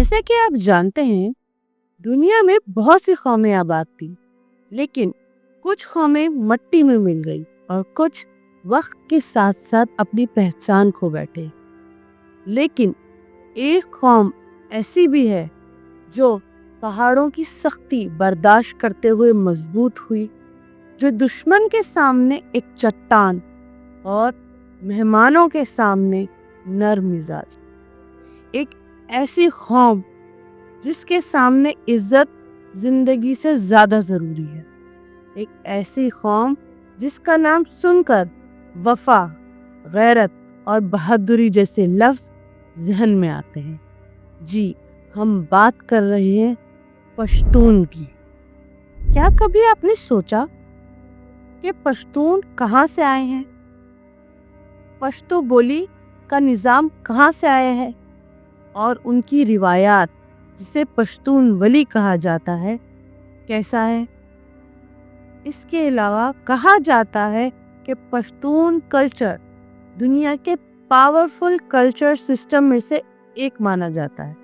جیسے کہ آپ جانتے ہیں دنیا میں بہت سی قومیں آباد تھی، لیکن کچھ قومیں مٹی میں مل گئی اور کچھ وقت کے ساتھ ساتھ اپنی پہچان کھو بیٹھے۔ لیکن ایک قوم ایسی بھی ہے جو پہاڑوں کی سختی برداشت کرتے ہوئے مضبوط ہوئی، جو دشمن کے سامنے ایک چٹان اور مہمانوں کے سامنے نرم مزاج۔ ایک ایسی قوم جس کے سامنے عزت زندگی سے زیادہ ضروری ہے۔ ایک ایسی قوم جس کا نام سن کر وفا، غیرت اور بہادری جیسے لفظ ذہن میں آتے ہیں۔ جی، ہم بات کر رہے ہیں پشتون کی۔ کیا کبھی آپ نے سوچا کہ پشتون کہاں سے آئے ہیں؟ پشتو بولی کا نظام کہاں سے آیا ہے اور ان کی روایات جسے پشتون ولی کہا جاتا ہے کیسا ہے؟ اس کے علاوہ کہا جاتا ہے کہ پشتون کلچر دنیا کے پاورفل کلچر سسٹم میں سے ایک مانا جاتا ہے۔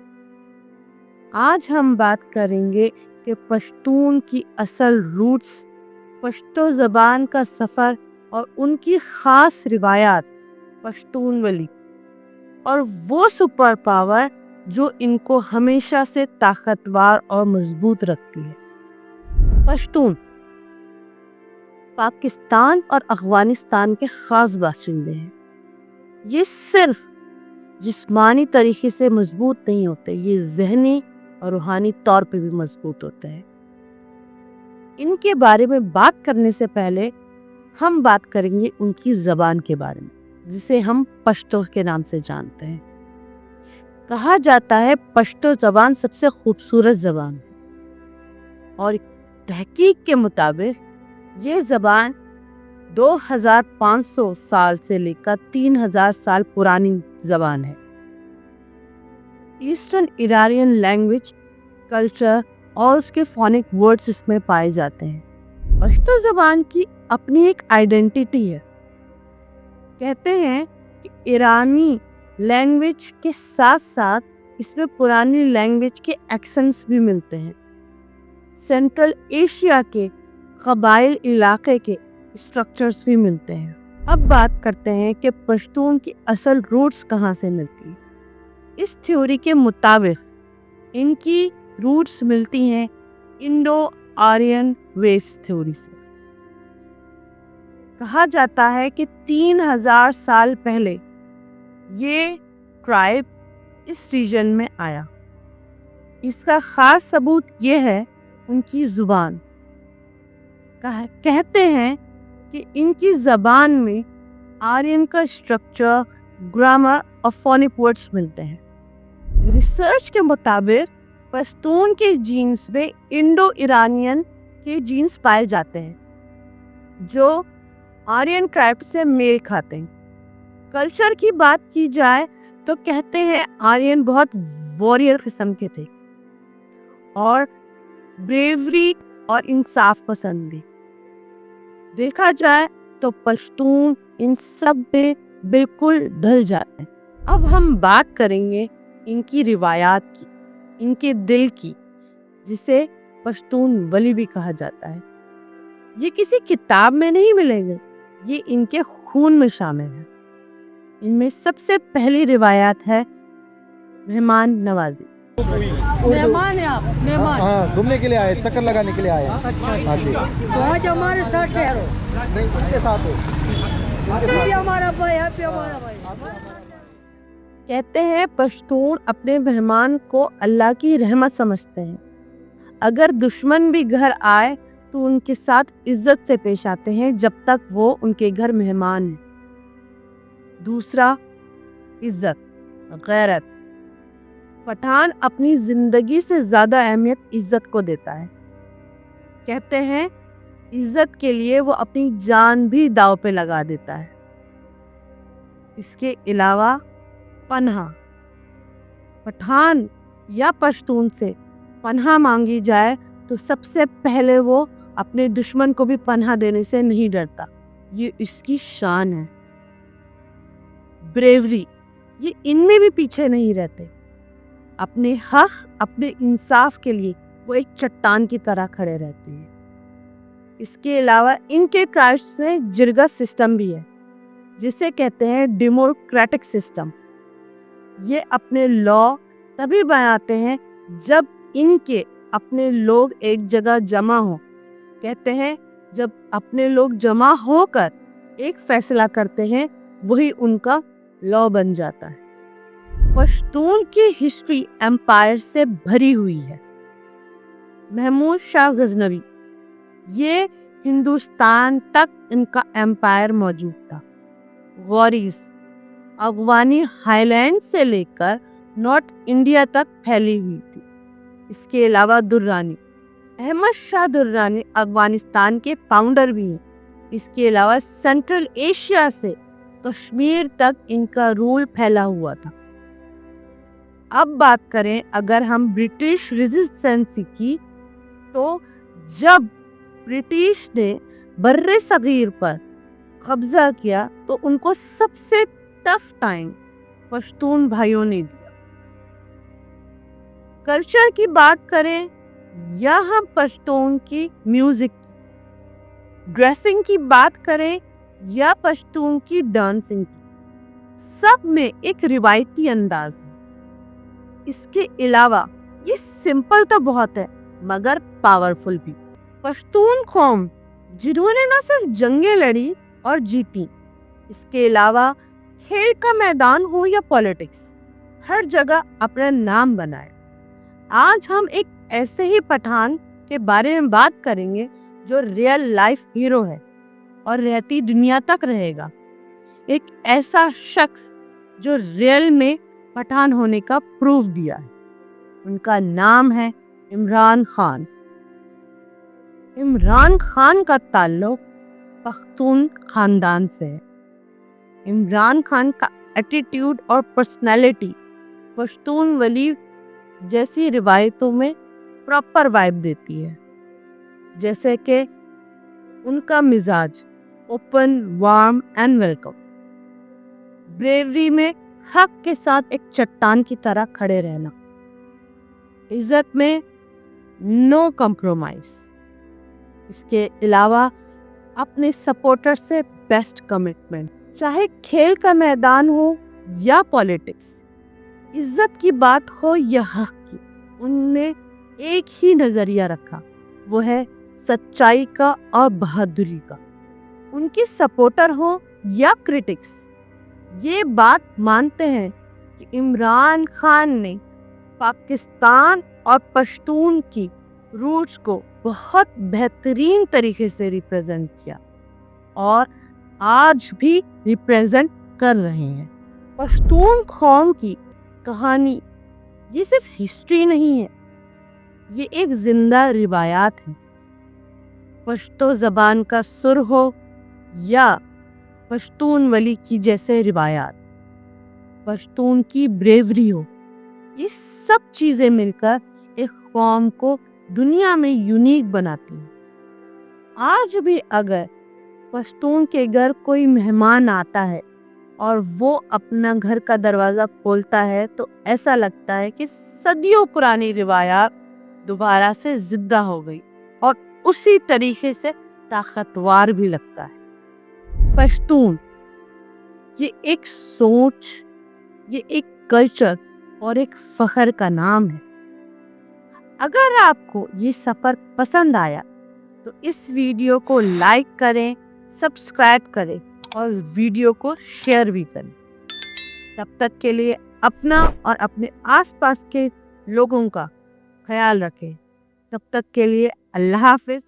آج ہم بات کریں گے کہ پشتون کی اصل روٹس، پشتو زبان کا سفر اور ان کی خاص روایات، پشتون ولی اور وہ سپر پاور جو ان کو ہمیشہ سے طاقتور اور مضبوط رکھتی ہے۔ پشتون پاکستان اور افغانستان کے خاص باشندے ہیں۔ یہ صرف جسمانی طریقے سے مضبوط نہیں ہوتے، یہ ذہنی اور روحانی طور پہ بھی مضبوط ہوتے ہیں۔ ان کے بارے میں بات کرنے سے پہلے ہم بات کریں گے ان کی زبان کے بارے میں، جسے ہم پشتو کے نام سے جانتے ہیں۔ کہا جاتا ہے پشتو زبان سب سے خوبصورت زبان ہے، اور تحقیق کے مطابق یہ زبان 2500 سال سے لے کر 3000 سال پرانی زبان ہے۔ ایسٹرن ایرانین لینگویج، کلچر اور اس کے فونک ورڈز اس میں پائے جاتے ہیں۔ پشتو زبان کی اپنی ایک آئیڈینٹی ہے۔ کہتے ہیں کہ ایرانی لینگویج کے ساتھ ساتھ اس میں پرانی لینگویج کے ایکسنٹس بھی ملتے ہیں۔ سینٹرل ایشیا کے قبائل علاقے کے اسٹرکچرز بھی ملتے ہیں۔ اب بات کرتے ہیں کہ پشتون کی اصل روٹس کہاں سے ملتی ہیں۔ اس تھیوری کے مطابق ان کی روٹس ملتی ہیں انڈو آرین ویوز تھیوری سے۔ کہا جاتا ہے کہ 3000 سال پہلے یہ ٹرائب اس ریجن میں آیا۔ اس کا خاص ثبوت یہ ہے ان کی زبان۔ کہتے ہیں کہ ان کی زبان میں آرین کا اسٹرکچر، گرامر اور فونک ورڈز ملتے ہیں۔ ریسرچ کے مطابق پشتون کے جینز میں انڈو ایرانین کے جینز پائے جاتے ہیں جو آرین ٹرائب سے میل کھاتے ہیں۔ کلچر کی بات کی جائے تو کہتے ہیں آرین بہت واریر قسم کے تھے اور بریوری اور انصاف پسند بھی۔ دیکھا جائے تو پشتون ان سب میں بالکل ڈھل جاتے ہیں۔ اب ہم بات کریں گے ان کی روایات کی، ان کے دل کی، جسے پشتون ولی بھی کہا جاتا ہے۔ یہ کسی کتاب میں نہیں ملیں گے، یہ ان کے خون میں شامل ہے۔ ان میں سب سے پہلی روایات ہے مہمان نوازی۔ مہمان ہیں آپ؟ مہمان؟ ہاں، گھومنے کے لیے آئے، چکر لگانے کے لیے آئے۔ اچھا ہاں جی، تو آج ہمارے ساتھ ٹھہرو، نہیں ان کے ساتھ ہو۔ یہ بھی ہمارا بھائی ہے، بھی ہمارا بھائی۔ کہتے ہیں پشتون اپنے مہمان کو اللہ کی رحمت سمجھتے ہیں۔ اگر دشمن بھی گھر آئے تو ان کے ساتھ عزت سے پیش آتے ہیں جب تک وہ ان کے گھر مہمان ہیں۔ دوسرا، عزت، غیرت۔ پٹھان اپنی زندگی سے زیادہ اہمیت عزت کو دیتا ہے۔ کہتے ہیں عزت کے لیے وہ اپنی جان بھی داؤ پہ لگا دیتا ہے۔ اس کے علاوہ پناہ، پٹھان یا پشتون سے پناہ مانگی جائے تو سب سے پہلے وہ اپنے دشمن کو بھی پناہ دینے سے نہیں ڈرتا، یہ اس کی شان ہے۔ بریوری، یہ ان میں بھی پیچھے نہیں رہتے۔ اپنے حق اپنے انصاف کے لیے وہ ایک چٹان کی طرح کھڑے رہتے ہیں. اس کے علاوہ ان کے ٹرائبس میں جرگا سسٹم بھی ہے جسے کہتے ہیں ڈیموکریٹک سسٹم. یہ اپنے لا تبھی بناتے ہیں جب ان کے اپنے لوگ ایک جگہ جمع ہوں. کہتے ہیں جب اپنے لوگ جمع ہو کر ایک فیصلہ کرتے ہیں وہی ان کا لا بن جاتا ہے. پشتون کی ہسٹری ایمپائر سے بھری ہوئی ہے. محمود شاہ غزنوی یہ ہندوستان تک ان کا ایمپائر موجود تھا. غوریز افغانی ہائی لینڈ سے لے کر نارتھ انڈیا تک پھیلی ہوئی تھی. اس کے علاوہ درانی احمد شاہ درانی افغانستان کے فاؤنڈر بھی ہیں. اس کے علاوہ سینٹرل ایشیا سے کشمیر تک ان کا رول پھیلا ہوا تھا. اب بات کریں اگر ہم برٹش ریزسٹنس کی تو جب برٹش نے بر صغیر پر قبضہ کیا تو ان کو سب سے ٹف ٹائم پشتون بھائیوں نے دیا. کلچر کی بات کریں یا ہم پشتون کی میوزک کی، ڈریسنگ کی بات کریں یا پشتون کی ڈانسنگ کی، سب میں ایک روایتی انداز ہے. اس کے علاوہ یہ سمپل تو بہت ہے مگر پاورفل بھی. پشتون قوم جنہوں نے نہ صرف جنگیں لڑی اور جیتی، اس کے علاوہ کھیل کا میدان ہو یا پولیٹکس، ہر جگہ اپنا نام بنائے. آج ہم ایک ایسے ہی پٹھان کے بارے میں بات کریں گے جو ریئل لائف ہیرو ہے اور رہتی دنیا تک رہے گا. ایک ایسا شخص جو ریئل میں پٹھان ہونے کا پروف دیا ہے. ان کا نام ہے عمران خان. عمران خان کا تعلق پختون خاندان سے ہے. عمران خان کا ایٹیٹیوڈ اور پرسنالٹی پشتون ولی جیسی روایتوں میں پراپر وائب دیتی ہے. جیسے کہ ان کا مزاج اوپن، وارم اینڈ ویلکم. بریوری میں حق کے ساتھ ایک چٹان کی طرح کھڑے رہنا. عزت میں نو کمپرومائز. اس کے علاوہ اپنے سپورٹر سے بیسٹ کمٹمنٹ. چاہے کھیل کا میدان ہو یا پولیٹکس، عزت کی بات ہو یا حق کی، ان نے ایک ہی نظریہ رکھا، وہ ہے سچائی کا اور بہادری کا. ان کی سپورٹر ہو یا کرٹکس، یہ بات مانتے ہیں کہ عمران خان نے پاکستان اور پشتون کی روٹس کو بہت بہترین طریقے سے ریپریزنٹ کیا اور آج بھی ریپریزنٹ کر رہے ہیں. پشتون قوم کی کہانی یہ صرف ہسٹری نہیں ہے، یہ ایک زندہ روایات ہے. پشتو زبان کا سر ہو یا پشتون ولی کی جیسے روایات، پشتون کی بریوری ہو، یہ سب چیزیں مل کر ایک قوم کو دنیا میں یونیک بناتی ہیں. آج بھی اگر پشتون کے گھر کوئی مہمان آتا ہے اور وہ اپنا گھر کا دروازہ کھولتا ہے تو ایسا لگتا ہے کہ صدیوں پرانی روایات دوبارہ سے زندہ ہو گئی اور اسی طریقے سے طاقتور بھی لگتا ہے. پشتون یہ ایک سوچ، یہ ایک کلچر اور ایک فخر کا نام ہے. اگر آپ کو یہ سفر پسند آیا تو اس ویڈیو کو لائک کریں، سبسکرائب کریں اور ویڈیو کو شیئر بھی کریں. تب تک کے لیے اپنا اور اپنے آس پاس کے لوگوں کا خیال رکھیں. تب تک کے لیے اللہ حافظ.